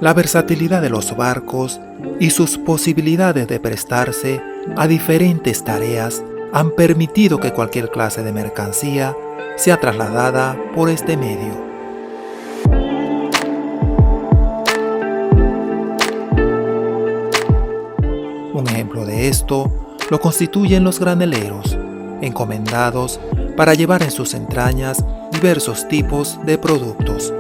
La versatilidad de los barcos y sus posibilidades de prestarse a diferentes tareas han permitido que cualquier clase de mercancía sea trasladada por este medio. Un ejemplo de esto lo constituyen los graneleros, encomendados para llevar en sus entrañas diversos tipos de productos.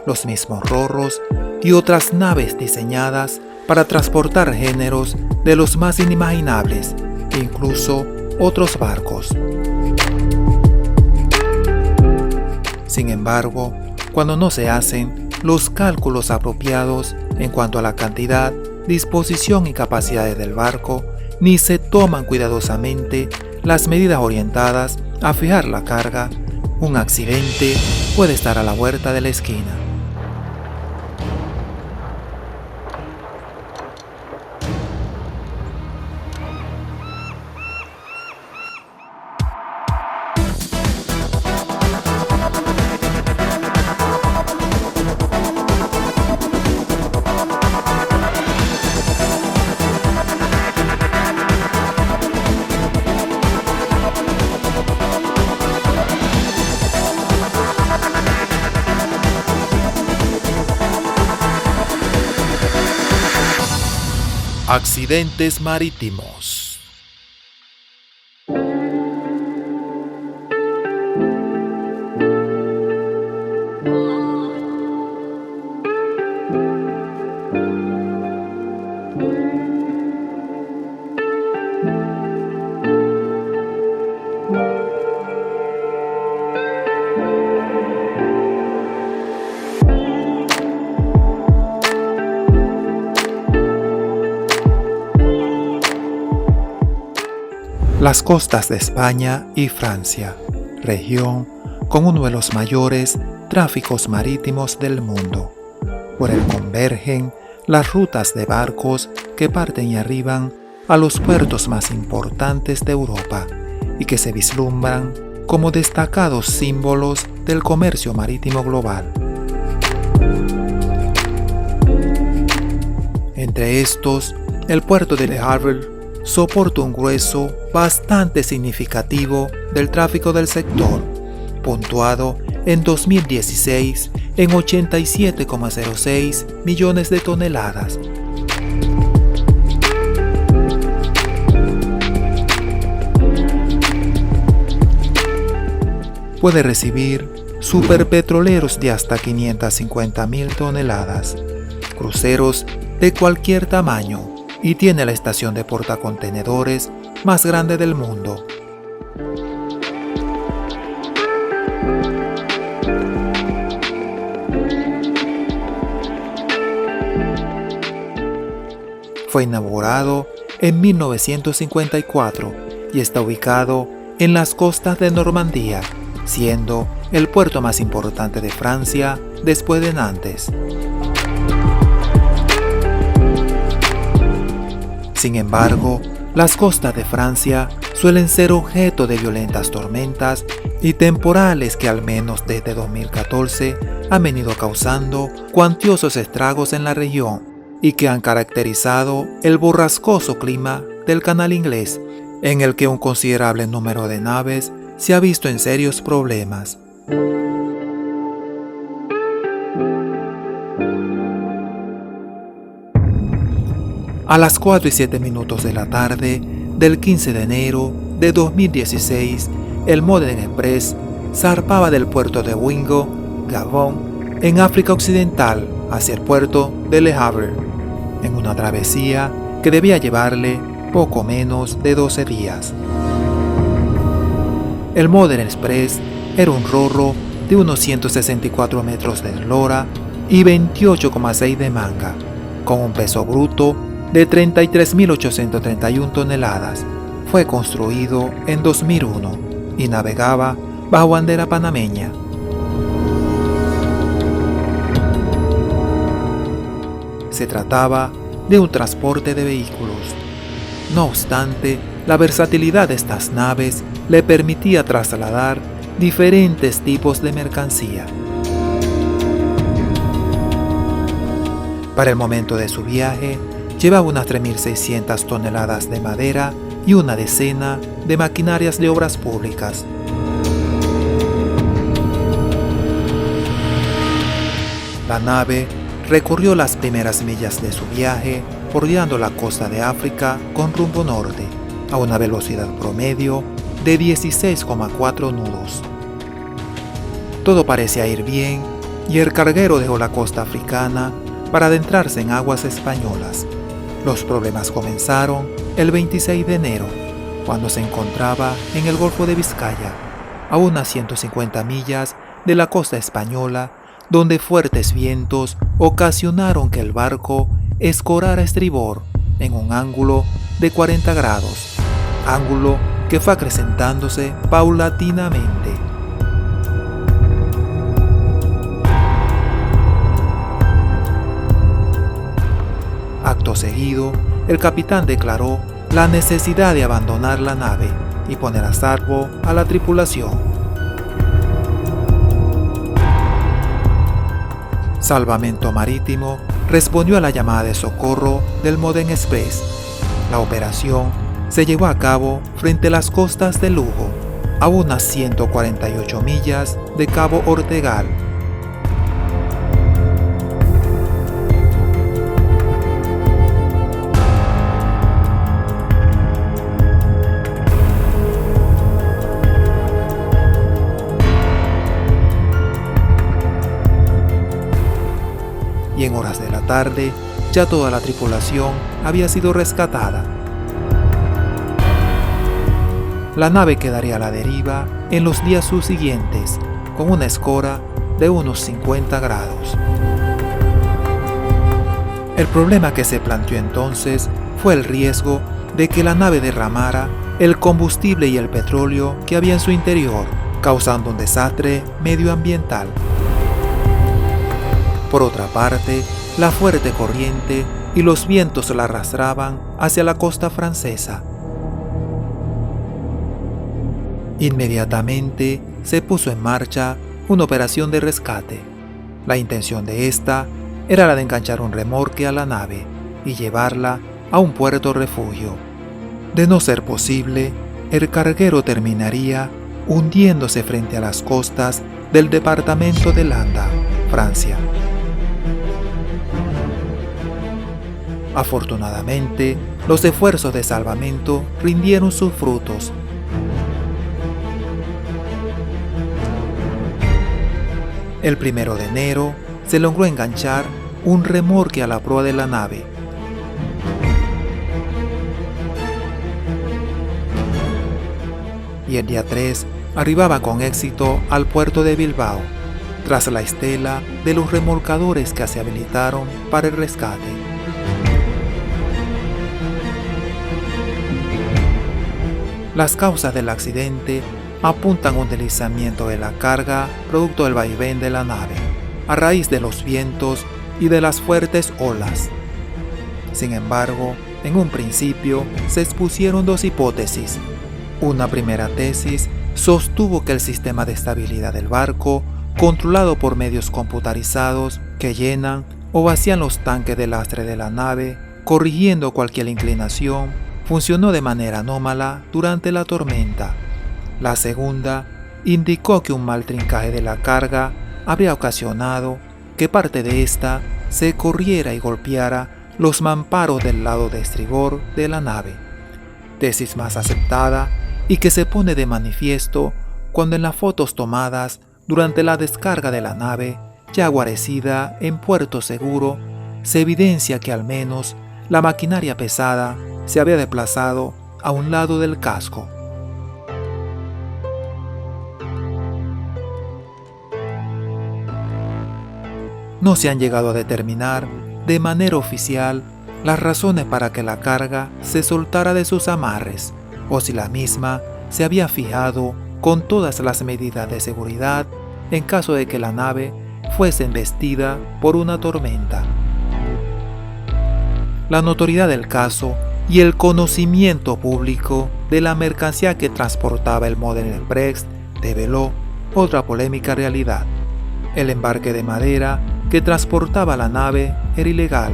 Los mismos rorros y otras naves diseñadas para transportar géneros de los más inimaginables e incluso otros barcos. Sin embargo, cuando no se hacen los cálculos apropiados en cuanto a la cantidad, disposición y capacidades del barco, ni se toman cuidadosamente las medidas orientadas a fijar la carga, un accidente puede estar a la vuelta de la esquina. Accidentes marítimos. Las costas de España y Francia, región con uno de los mayores tráficos marítimos del mundo. Por él convergen las rutas de barcos que parten y arriban a los puertos más importantes de Europa y que se vislumbran como destacados símbolos del comercio marítimo global. Entre estos, el puerto de Le Havre soporta un grueso bastante significativo del tráfico del sector, puntuado en 2016 en 87,06 millones de toneladas. Puede recibir superpetroleros de hasta 550.000 toneladas, cruceros de cualquier tamaño, y tiene la estación de portacontenedores más grande del mundo. Fue inaugurado en 1954 y está ubicado en las costas de Normandía, siendo el puerto más importante de Francia después de Nantes. Sin embargo, las costas de Francia suelen ser objeto de violentas tormentas y temporales que al menos desde 2014 han venido causando cuantiosos estragos en la región y que han caracterizado el borrascoso clima del Canal Inglés, en el que un considerable número de naves se ha visto en serios problemas. A las 4:07 de la tarde del 15 de enero de 2016, el Modern Express zarpaba del puerto de Wingo, Gabón, en África Occidental, hacia el puerto de Le Havre, en una travesía que debía llevarle poco menos de 12 días. El Modern Express era un rorro de unos 164 metros de eslora y 28,6 de manga, con un peso bruto de 33.831 toneladas. Fue construido en 2001 y navegaba bajo bandera panameña. Se trataba de un transporte de vehículos. No obstante, la versatilidad de estas naves le permitía trasladar diferentes tipos de mercancía. Para el momento de su viaje, llevaba unas 3.600 toneladas de madera y una decena de maquinarias de obras públicas. La nave recorrió las primeras millas de su viaje bordeando la costa de África con rumbo norte, a una velocidad promedio de 16,4 nudos. Todo parecía ir bien y el carguero dejó la costa africana para adentrarse en aguas españolas. Los problemas comenzaron el 26 de enero, cuando se encontraba en el Golfo de Vizcaya, a unas 150 millas de la costa española, donde fuertes vientos ocasionaron que el barco escorara a estribor en un ángulo de 40 grados, ángulo que fue acrecentándose paulatinamente. Acto seguido, el capitán declaró la necesidad de abandonar la nave y poner a salvo a la tripulación. Salvamento Marítimo respondió a la llamada de socorro del Modern Express. La operación se llevó a cabo frente a las costas de Lugo, a unas 148 millas de Cabo Ortegal. Y en horas de la tarde, ya toda la tripulación había sido rescatada. La nave quedaría a la deriva en los días subsiguientes, con una escora de unos 50 grados. El problema que se planteó entonces fue el riesgo de que la nave derramara el combustible y el petróleo que había en su interior, causando un desastre medioambiental. Por otra parte, la fuerte corriente y los vientos la arrastraban hacia la costa francesa. Inmediatamente se puso en marcha una operación de rescate. La intención de esta era la de enganchar un remolque a la nave y llevarla a un puerto refugio. De no ser posible, el carguero terminaría hundiéndose frente a las costas del departamento de Landa, Francia. Afortunadamente, los esfuerzos de salvamento rindieron sus frutos. El 1 de enero se logró enganchar un remolque a la proa de la nave. Y el día 3 arribaba con éxito al puerto de Bilbao, tras la estela de los remolcadores que se habilitaron para el rescate. Las causas del accidente apuntan a un deslizamiento de la carga producto del vaivén de la nave, a raíz de los vientos y de las fuertes olas. Sin embargo, en un principio se expusieron dos hipótesis. Una primera tesis sostuvo que el sistema de estabilidad del barco, controlado por medios computarizados que llenan o vacían los tanques de lastre de la nave, corrigiendo cualquier inclinación, funcionó de manera anómala durante la tormenta. La segunda indicó que un mal trincaje de la carga habría ocasionado que parte de esta se corriera y golpeara los mamparos del lado de estribor de la nave. Tesis más aceptada y que se pone de manifiesto cuando en las fotos tomadas durante la descarga de la nave, ya guarecida en puerto seguro, se evidencia que al menos la maquinaria pesada se había desplazado a un lado del casco. No se han llegado a determinar de manera oficial las razones para que la carga se soltara de sus amarres, o si la misma se había fijado con todas las medidas de seguridad en caso de que la nave fuese embestida por una tormenta. La notoriedad del caso y el conocimiento público de la mercancía que transportaba el Modern Express develó otra polémica realidad. El embarque de madera que transportaba la nave era ilegal,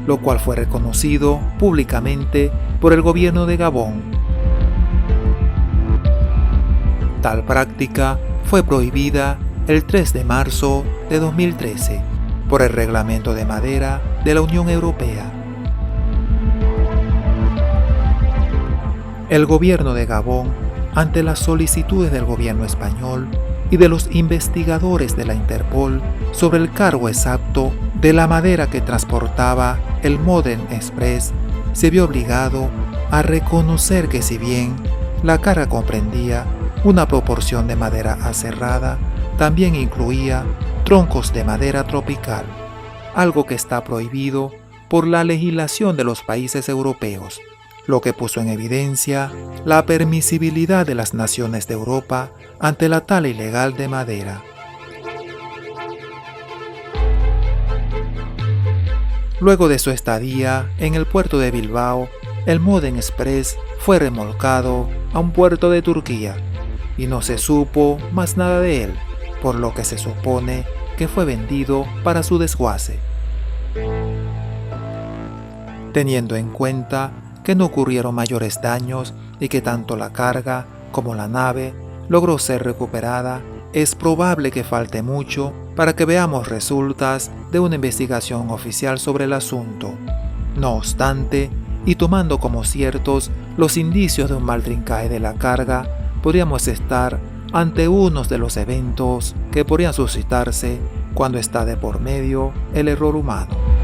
lo cual fue reconocido públicamente por el gobierno de Gabón. Tal práctica fue prohibida el 3 de marzo de 2013 por el Reglamento de Madera de la Unión Europea. El gobierno de Gabón, ante las solicitudes del gobierno español y de los investigadores de la Interpol sobre el cargo exacto de la madera que transportaba el Modern Express, se vio obligado a reconocer que si bien la carga comprendía una proporción de madera aserrada, también incluía troncos de madera tropical, algo que está prohibido por la legislación de los países europeos, lo que puso en evidencia la permisibilidad de las naciones de Europa ante la tala ilegal de madera. Luego de su estadía en el puerto de Bilbao, el Modern Express fue remolcado a un puerto de Turquía y no se supo más nada de él, por lo que se supone que fue vendido para su desguace. Teniendo en cuenta que no ocurrieron mayores daños y que tanto la carga como la nave logró ser recuperada, es probable que falte mucho para que veamos resultados de una investigación oficial sobre el asunto. No obstante, y tomando como ciertos los indicios de un mal trincaje de la carga, podríamos estar ante uno de los eventos que podrían suscitarse cuando está de por medio el error humano.